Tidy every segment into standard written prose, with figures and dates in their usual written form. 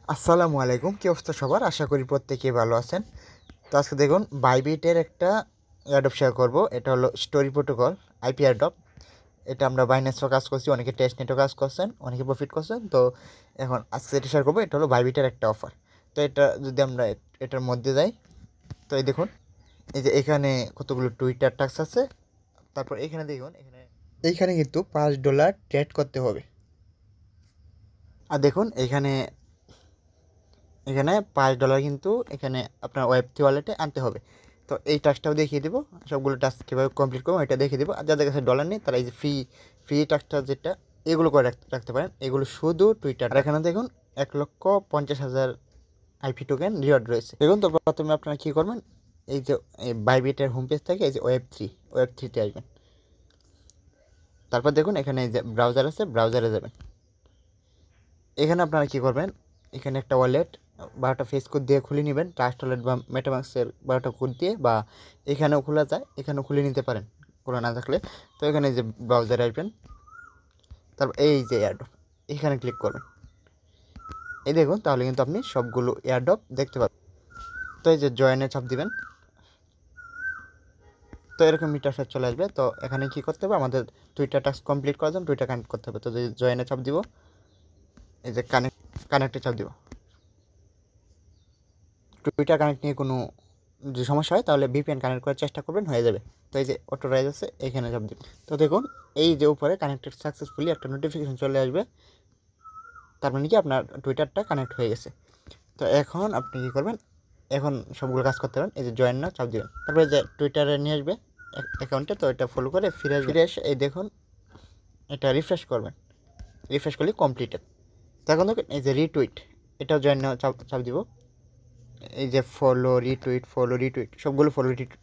আসসালামু আলাইকুম, কি অবস্থা সবার? আশা করি প্রত্যেকেই ভালো আছেন। তো আজকে দেখুন বাইবিটের একটা অ্যাডপ শেয়ার করবো। এটা হলো স্টোরি প্রোটোকল আইপি অ্যাডপ। এটা আমরা বাইন্যান্সও কাজ করছি, অনেকে টেস্টনেটও কাজ করছেন, অনেকে প্রফিট করছেন। তো এখন আজকে যেটা শেয়ার করবো এটা হলো বাইবিটের একটা অফার। তো এটা যদি আমরা এটার মধ্যে যাই, তো এই দেখুন, এই যে এখানে কতগুলো টুইটার টাস্ক আছে। তারপর এখানে দেখুন, এইখানে কিন্তু $5 ট্রেড করতে হবে। আর দেখুন এখানে এখানে $5 কিন্তু এখানে আপনার ওয়েব3 ওয়ালেটে আনতে হবে। তো এই টাস্কটাও দেখিয়ে দেবো, সবগুলো টাস্ক কীভাবে কমপ্লিট করবো এটা দেখিয়ে দেবো। আর যাদের কাছে ডলার নেই তারা এই যে ফ্রি টাস্কটা যেটা, এগুলো করে রাখতে পারেন। এগুলো শুধু টুইটার। আর এখানে দেখুন 1,50,000 আইপি টোকেন রিওয়ার্ড রয়েছে। দেখুন, তো প্রথমে আপনারা কী করবেন, এই যে বাইবিটের হোম পেজ থেকে এই যে ওয়েব থ্রিতে আসবেন। তারপর দেখুন এখানে এই যে ব্রাউজার আছে, ব্রাউজারে যাবেন। এখানে আপনারা কী করবেন, এখানে একটা ওয়ালেট 12টা ফেস কোড দিয়ে খুলে নেবেন, ট্রাস্ট ওয়ালেট বা মেটামাক্সের 12টা কোড দিয়ে, বা এখানেও খোলা যায়, এখানেও খুলে নিতে পারেন খোলা না থাকলে। তো এখানে যে ব্রাউজারে আসবেন, তারপর এই যে এয়ারড্রপ, এখানে ক্লিক করবেন। এই দেখুন, তাহলে কিন্তু আপনি সবগুলো এয়ারড্রপ দেখতে পাবেন। তো এই যে জয়েনে চাপ দিবেন, তো এরকম ইন্টারফেস চলে আসবে। তো এখানে কী করতে হবে, আমাদের টুইটার টাস্ক কমপ্লিট করার জন্য টুইটার কানেক্ট করতে হবে। তো জয়েনে চাপ দিব, এই যে কানেক্টে চাপ দিব। টুইটার কানেক্ট নিয়ে কোনো যদি সমস্যা হয় তাহলে ভিপিএন কানেক্ট করার চেষ্টা করবেন, হয়ে যাবে। তো এই যে অটো রাইজ আছে, এখানে চাপ দিন। তো দেখুন এই যে উপরে কানেক্টেড সাকসেসফুলি একটা নোটিফিকেশন চলে আসবে, তার মানে কি আপনার টুইটারটা কানেক্ট হয়ে গেছে। তো এখন আপনি কী করবেন, এখন সবগুলো কাজ করতে পারেন। এই যে জয়েন না চাপ দিবেন, তারপরে যে টুইটারে নিয়ে আসবে অ্যাকাউন্টে। তো এটা ফলো করে ফিরে এসে এই দেখুন এটা রিফ্রেশ করবেন, রিফ্রেশ করলে কমপ্লিটেড। তো এখন দেখুন এই যে রিটুইট, এটাও জয়েন না চাপ দিব। এই যে ফলো রিটুইট সবগুলো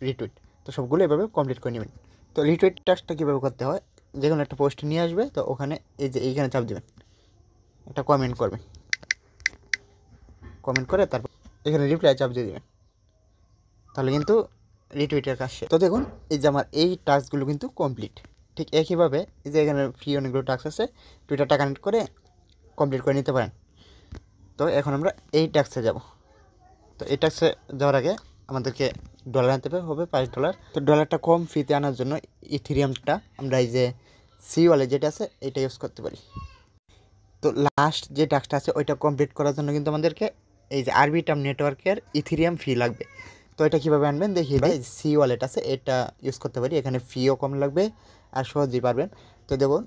রিটুইট, তো সবগুলো এভাবে কমপ্লিট করে নেবেন। তো রিটুইট টাস্কটা কীভাবে করতে হয়, যে কোনো একটা পোস্ট নিয়ে আসবে, তো ওখানে এই যে এইখানে চাপ দেবেন, একটা কমেন্ট করবেন, কমেন্ট করে তারপর এখানে রিপ্লাই চাপ দিয়ে দেবেন, তাহলে কিন্তু রিটুইটের কাজ শেষ। তো দেখুন এই যে আমার এই টাস্কগুলো কিন্তু কমপ্লিট। ঠিক একইভাবে এই যে এখানে ফ্রি অনেকগুলো টাস্ক আছে, টুইটারটা কানেক্ট করে কমপ্লিট করে নিতে পারেন। তো এখন আমরা এই টাস্কে যাব। তো এই ট্যাক্সে যাওয়ার আগে আমাদেরকে ডলার আনতে হবে $5। তো ডলারটা কম ফিতে আনার জন্য ইথেরিয়ামটা আমরা এই যে সি ওয়ালেট যেটা আছে এটা ইউজ করতে পারি। তো লাস্ট যে টাস্কটা আছে ওইটা কমপ্লিট করার জন্য কিন্তু আমাদেরকে এই যে আরবিটাম নেটওয়ার্কের ইথেরিয়াম ফি লাগবে। তো এটা কীভাবে আনবেন দেখিয়ে দিই। সি ওয়ালেট আছে, এটা ইউজ করতে পারি, এখানে ফিও কম লাগবে আর সহজেই পারবেন। তো দেখুন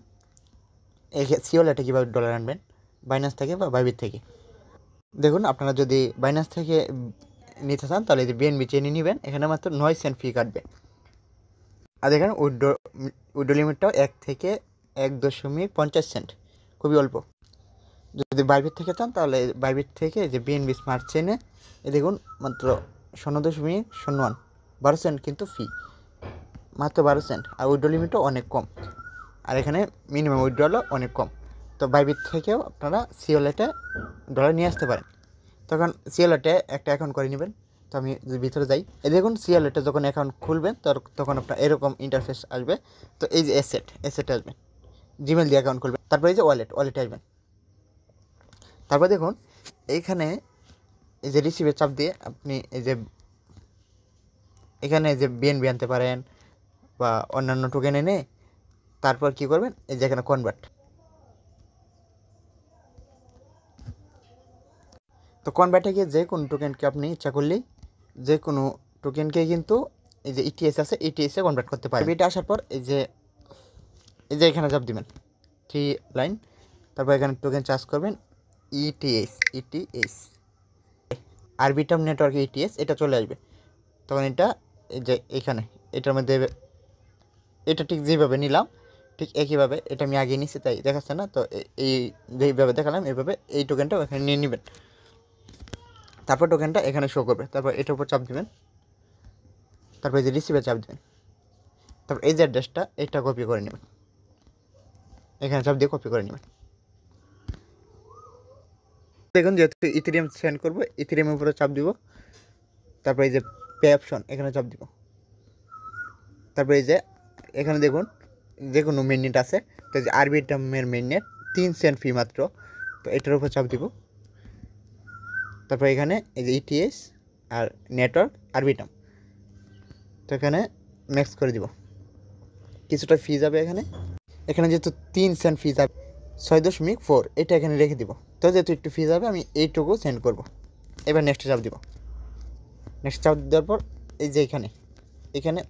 এই সি ওয়ালেটে কীভাবে ডলার আনবেন, বাইন্যান্স থেকে বা বাইবিট থেকে। দেখুন আপনারা যদি বাইন্যান্স থেকে নিতে চান তাহলে যে বিএনবি চেনে নেবেন, এখানে মাত্র 9 সেন্ট ফি কাটবে। আর এখানে উইড্রো লিমিটটাও 1 থেকে 1.50 সেন্ট, খুবই অল্প। যদি বাইবিট থেকে চান তাহলে বাইবিট থেকে যে বিএনবি স্মার্ট চেনে দেখুন মাত্র 0.01 12 সেন্ট কিন্তু ফি, মাত্র 12 সেন্ট। আর উইড্রো লিমিটও অনেক কম, আর এখানে মিনিমাম উইড্রোলও অনেক কম। তো বাইবিট থেকেও আপনারা সিওলেটে ডলার নিয়ে আসতে পারেন। তখন সিওলেটে একটা অ্যাকাউন্ট করে নেবেন। তো আমি যদি ভিতরে যাই, এই দেখুন সিওলেটে যখন অ্যাকাউন্ট খুলবেন তখন আপনার এরকম ইন্টারফেস আসবে। তো এই যে এসেটে আসবেন, জিমেল দিয়ে অ্যাকাউন্ট খুলবেন। তারপরে এই যে ওয়ালেটে আসবেন। তারপর দেখুন এইখানে এই যে রিসিভে চাপ দিয়ে আপনি এই যে এখানে যে বিএনবি আনতে পারেন বা অন্যান্য টোকেন এনে তারপর কী করবেন, এই যে এখানে কনভার্ট। তো কনভার্টে গিয়ে যে কোনো টোকেনকে আপনি ইচ্ছা করলেই যে কোনো টোকেনকে কিন্তু এই যে ইটিএস আছে ইটিএসে কনভার্ট করতে পারবেন। এটা আসার পর এই যে এখানে চাপ দিবেন 3 লাইন, তারপর এখানে টোকেন চার্জ করবেন ইটিএস আরবিটাম নেটওয়ার্ক ইটিএস, এটা চলে আসবে। তখন এটা এই যে এখানে এটার মধ্যে এটা ঠিক যেভাবে নিলাম ঠিক একইভাবে এটা আমি আগে নিচ্ছি তাই দেখাচ্ছে না। তো এই যেইভাবে দেখালাম এইভাবে এই টোকেনটা এখানে নিয়ে নেবেন। তারপর টোকেনটা এখানে শো করবে, তারপর এটার উপর চাপ দিবেন, তারপর এই যে রিসিভে চাপ দেবেন, তারপর এই যে অ্যাড্রেসটা এটা কপি করে নেবেন, এখানে চাপ দিয়ে কপি করে নেবেন। দেখুন যেহেতু ইথেরিয়াম সেন্ড করবো, ইথেরিয়ামের উপরে চাপ দিব, তারপর এই যে পে অপশন এখানে চাপ দিব, তারপর এই যে এখানে দেখুন যে কোনো মিনিট আছে, তো যে আরবিটামের মিনিট 3 সেন্ট ফি মাত্র, তো এটার উপর চাপ দিব। তারপর এখানে এই যে ইটিএস আর নেটওয়ার্ক আরবিটাম, তো এখানে ম্যাক্স করে দিব। কিছুটা ফি যাবে এখানে, এখানে যেহেতু 3 সেন্ট ফি যাবে 6.4 এটা এখানে রেখে দিব। তো যেহেতু একটু ফি যাবে আমি এইটুকু সেন্ড করব। এবার নেক্সটে চাপ দিব। নেক্সট চাপ দেওয়ার পর এই যে এখানে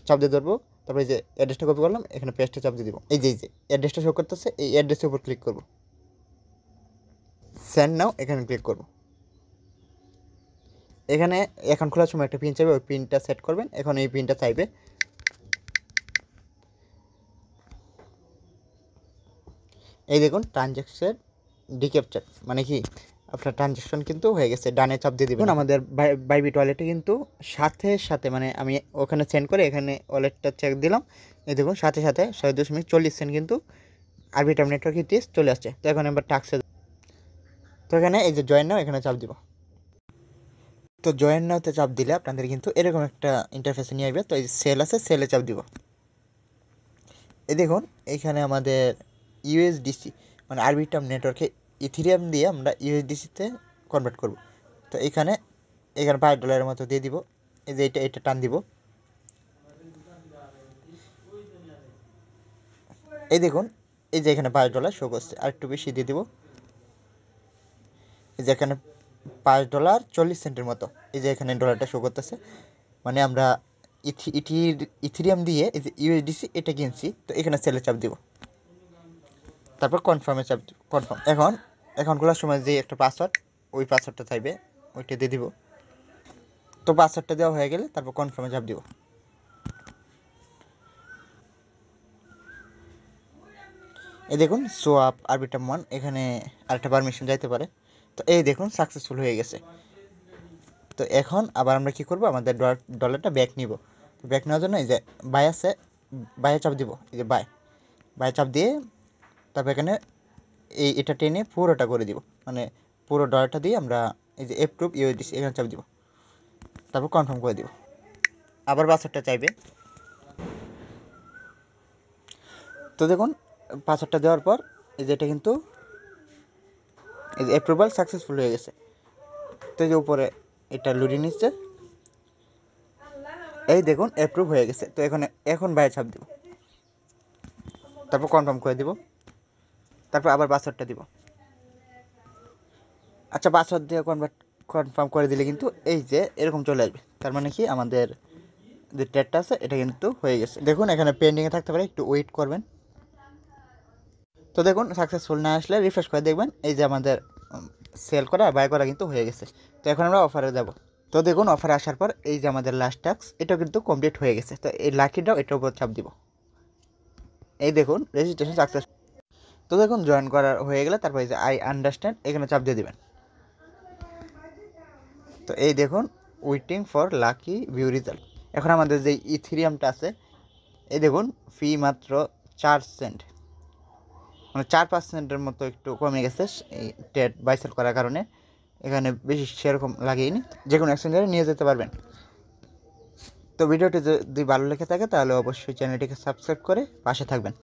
চাপ দিয়ে ধরবো, তারপরে এই যে অ্যাড্রেসটা কপি করলাম, এখানে পেস্টে চাপ দিয়ে দিব। এই যে অ্যাড্রেসটা শো করতেছে, এই অ্যাড্রেসের উপর ক্লিক করব, সেন্ড নাও এখানে ক্লিক করব। এখানে এখন খোলার সময় একটা পিন চাইবে, ওই পিনটা সেট করবেন। এখন এই পিনটা চাইবে, এই দেখুন ট্রানজ্যাকশন ডিক্যাপচার, মানে কি আপনার ট্রানজ্যাকশন কিন্তু হয়ে গেছে। ডানে চাপ দিয়ে দেবেন। আমাদের বাইবিট ওয়ালেটে কিন্তু সাথে সাথে, মানে আমি ওখানে সেন্ড করে এখানে ওয়ালেটটা চেক দিলাম, এই দেখুন সাথে সাথে 6.40 সেন্ট কিন্তু আরবিটাম নেটওয়ার্ক ইটিএস চলে আসছে। তো এখন এবার টাক্সে, তো এখানে এই যে জয়েন নাও এখানে চাপ দিব। তো জয়েন নাওতে চাপ দিলে আপনাদের কিন্তু এরকম একটা ইন্টারফেসে নিয়ে আসবে। তো এই সেল আছে, সেলে চাপ দিব। এই দেখুন এখানে আমাদের ইউএসডিসি মানে আরবিটাম নেটওয়ার্কে ইথিরিয়াম দিয়ে আমরা ইউএসডিসিতে কনভার্ট করব। তো এখানে $5 মতো দিয়ে দিব। এই যে এটা টান দিব। এই দেখুন এই যে এখানে $5 শো করছে, আর একটু বেশি দিয়ে দিব। এই যে এখানে $5.40 মতো, এই যে এখানে ডলারটা শো করতেছে, মানে আমরা ইথিরিয়াম দিয়ে এই যে ইউএসডিসি এটা কিনছি। তো এখানে সেলে চাপ দিব, তারপর কনফার্মে চাপ দিব। কনফার্ম। এখন খোলার সময় যে একটা পাসওয়ার্ড, ওই পাসওয়ার্ডটা চাইবে, ওইটা দিয়ে দিব। তো পাসওয়ার্ডটা দেওয়া হয়ে গেলে তারপর কনফার্মে চাপ দিব। এই দেখুন সোয়াপ আরবিটাম 1, এখানে আরেকটা পারমিশন যাইতে পারে। তো এই দেখুন সাকসেসফুল হয়ে গেছে। তো এখন আবার আমরা কি করব, আমাদের ডলারটা ব্যাক নিব। তো ব্যাক নেওয়ার জন্য এই যে বাই আছে, বাইয়ে চাপ দিব। এই যে বাই চাপ দিয়ে তারপর এখানে এটা টেনে পুরোটা করে দিব, মানে পুরো ডলারটা দিয়ে আমরা এই যে অ্যাপ্রুভ ইউএসডিসি এখানে চাপ দিব, তারপর কনফার্ম করে দিব। আবার পাসওয়ার্ডটা চাইবে। তো দেখুন পাসওয়ার্ডটা দেওয়ার পর এই যে এটা কিন্তু এই যে অ্যাপ্রুভাল সাকসেসফুল হয়ে গেছে। তো এই যে উপরে এটা লোডিং নিচ্ছে, এই দেখুন অ্যাপ্রুভ হয়ে গেছে। তো এখন বাইরে ছাপ দিব, তারপর কনফার্ম করে দিব, তারপর আবার পাসওয়ার্ডটা দিব। আচ্ছা পাসওয়ার্ড দিয়ে কনফার্ম করে দিলে কিন্তু এই যে এরকম চলে আসবে। তার মানে কি আমাদের যে ট্রেডটা আছে এটা কিন্তু হয়ে গেছে। দেখুন এখানে পেন্ডিংয়ে থাকতে পারে, একটু ওয়েট করবেন। তো দেখুন সাকসেসফুল না আসলে রিফ্রেশ করে দেখবেন, এই যে আমাদের সেল করা বাই করা কিন্তু হয়ে গেছে। তো এখন আমরা অফারে যাব। তো দেখুন অফারে আসার পর এই যে আমাদের লাস্ট টাস্ক এটাও কিন্তু কমপ্লিট হয়ে গেছে। তো এই লাকিটাও এটার উপর চাপ দিব। এই দেখুন রেজিস্ট্রেশন সাকসেস। তো দেখুন জয়েন করা হয়ে গেলে তারপর এই যে আই আন্ডারস্ট্যান্ড এখানে চাপ দিয়ে দিবেন। তো এই দেখুন waiting for lucky view result. এখন আমাদের যে ইথিরিয়ামটা আছে, এই দেখুন ফি মাত্র 4 সেন্ট, মানে 4% মতো একটু কমে গেছে এই ট্রেড বাইসেল করার কারণে। এখানে বেশি সেরকম লাগেইনি, যে কোনো এক্সচেঞ্জারে নিয়ে যেতে পারবেন। তো ভিডিওটি যদি ভালো লেগে থাকে তাহলে অবশ্যই চ্যানেলটিকে সাবস্ক্রাইব করে পাশে থাকবেন।